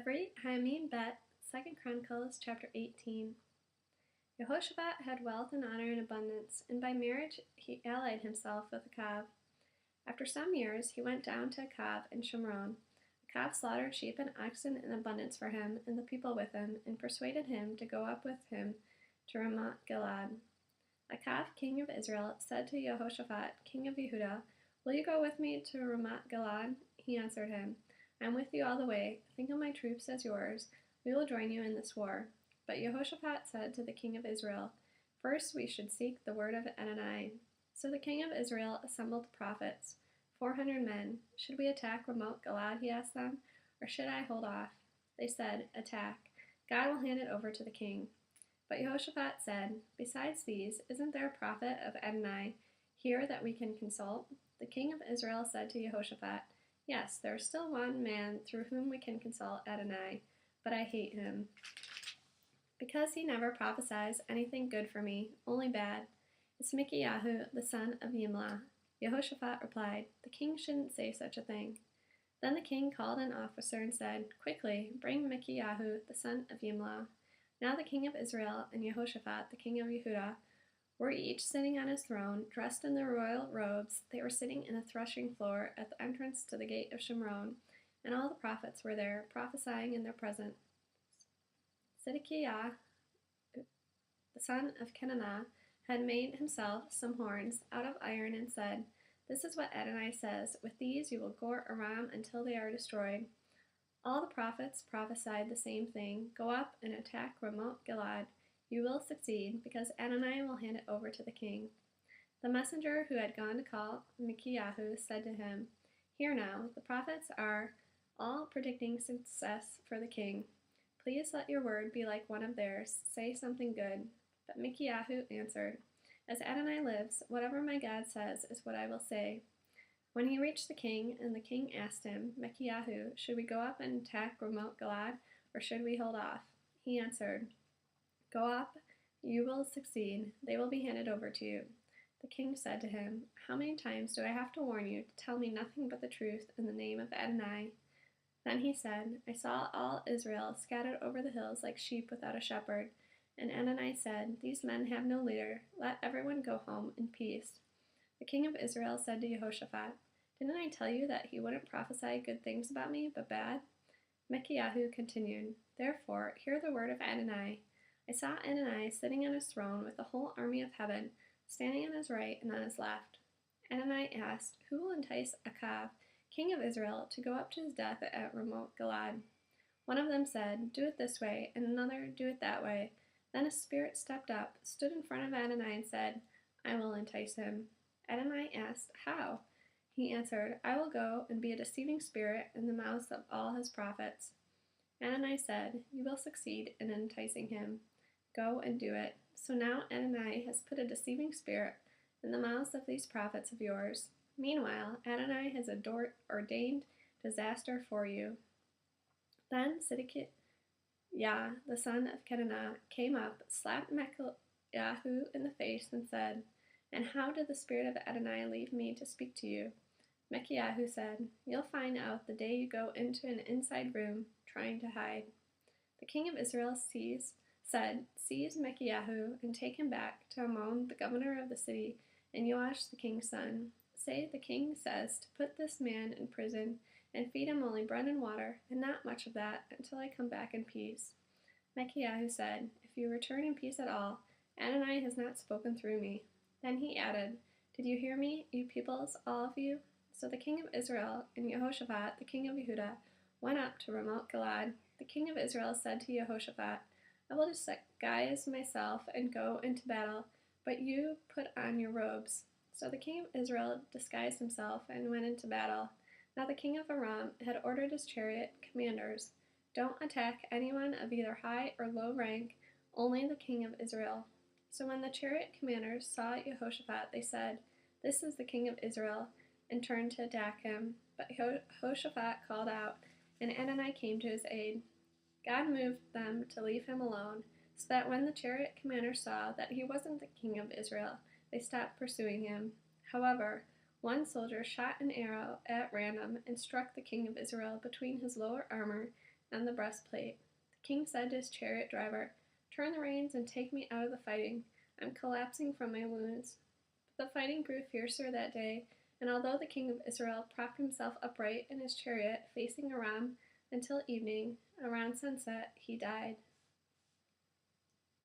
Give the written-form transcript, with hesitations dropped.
Divrei-hayamim bet, 2 Chronicles chapter 18. Yehoshaphat had wealth and honor in abundance, and by marriage he allied himself with Achav. After some years he went down to Achav in Shomron. Achav slaughtered sheep and oxen in abundance for him and the people with him, and persuaded him to go up with him to Ramoth-Gilead. Achav, king of Israel, said to Yehoshaphat, king of Yehudah, "Will you go with me to Ramoth-Gilead?" He answered him, "I am with you all the way. Think of my troops as yours. We will join you in this war." But Yehoshaphat said to the king of Israel, "First we should seek the word of Adonai." So the king of Israel assembled the prophets, 400 men. "Should we attack Ramoth-Gilead?" he asked them, "or should I hold off?" They said, "Attack. God will hand it over to the king." But Yehoshaphat said, "Besides these, isn't there a prophet of Adonai here that we can consult?" The king of Israel said to Yehoshaphat, "Yes, there is still one man through whom we can consult Adonai, but I hate him, because he never prophesies anything good for me, only bad. It's Micaiah, the son of Yimlah." Yehoshaphat replied, "The king shouldn't say such a thing." Then the king called an officer and said, "Quickly, bring Micaiah, the son of Yimlah." Now the king of Israel and Yehoshaphat, the king of Yehudah, were each sitting on his throne, dressed in their royal robes. They were sitting in a threshing floor at the entrance to the gate of Shomron, and all the prophets were there, prophesying in their presence. Zedekiah, the son of Kenanah, had made himself some horns out of iron and said, "This is what Adonai says, with these you will gore Aram until they are destroyed." All the prophets prophesied the same thing. "Go up and attack Ramoth-Gilead. You will succeed, because Adonai will hand it over to the king." The messenger who had gone to call Micaiah said to him, "Hear now, the prophets are all predicting success for the king. Please let your word be like one of theirs. Say something good." But Micaiah answered, "As Adonai lives, whatever my God says is what I will say." When he reached the king, and the king asked him, "Micaiah, should we go up and attack Ramoth-Gilead, or should we hold off?" He answered, "Go up, you will succeed. They will be handed over to you." The king said to him, "How many times do I have to warn you to tell me nothing but the truth in the name of Adonai?" Then he said, "I saw all Israel scattered over the hills like sheep without a shepherd. And Adonai said, 'These men have no leader. Let everyone go home in peace.'" The king of Israel said to Yehoshaphat, "Didn't I tell you that he wouldn't prophesy good things about me, but bad?" Micaiah continued, "Therefore, hear the word of Adonai. I saw Adonai sitting on his throne with the whole army of heaven, standing on his right and on his left. Adonai asked, 'Who will entice Achav, king of Israel, to go up to his death at Ramoth-Gilead?' One of them said, 'Do it this way,' and another, 'Do it that way.' Then a spirit stepped up, stood in front of Adonai, and said, 'I will entice him.' Adonai asked, 'How?' He answered, 'I will go and be a deceiving spirit in the mouths of all his prophets.' Adonai said, 'You will succeed in enticing him. Go and do it.' So now Adonai has put a deceiving spirit in the mouths of these prophets of yours. Meanwhile, Adonai has ordained disaster for you." Then Zedekiah, the son of Kenanah, came up, slapped Micaiah in the face, and said, "And how did the spirit of Adonai leave me to speak to you?" Micaiah said, "You'll find out the day you go into an inside room, trying to hide." The king of Israel said, "Seize Micaiah and take him back to Amon, the governor of the city, and Joash, the king's son. Say the king says to put this man in prison and feed him only bread and water, and not much of that, until I come back in peace." Micaiah said, "If you return in peace at all, Adonai has not spoken through me." Then he added, "Did you hear me, you peoples, all of you?" So the king of Israel and Yehoshaphat, the king of Yehudah, went up to Ramoth-Gilead. The king of Israel said to Yehoshaphat, "I will disguise myself and go into battle, but you put on your robes." So the king of Israel disguised himself and went into battle. Now the king of Aram had ordered his chariot commanders, "Don't attack anyone of either high or low rank, only the king of Israel." So when the chariot commanders saw Yehoshaphat, they said, "This is the king of Israel," and turned to attack him. But Yehoshaphat called out, and Adonai came to his aid. God moved them to leave him alone, so that when the chariot commanders saw that he wasn't the king of Israel, they stopped pursuing him. However, one soldier shot an arrow at random and struck the king of Israel between his lower armor and the breastplate. The king said to his chariot driver, "Turn the reins and take me out of the fighting. I'm collapsing from my wounds." But the fighting grew fiercer that day, and although the king of Israel propped himself upright in his chariot facing Aram until evening, around sunset he died.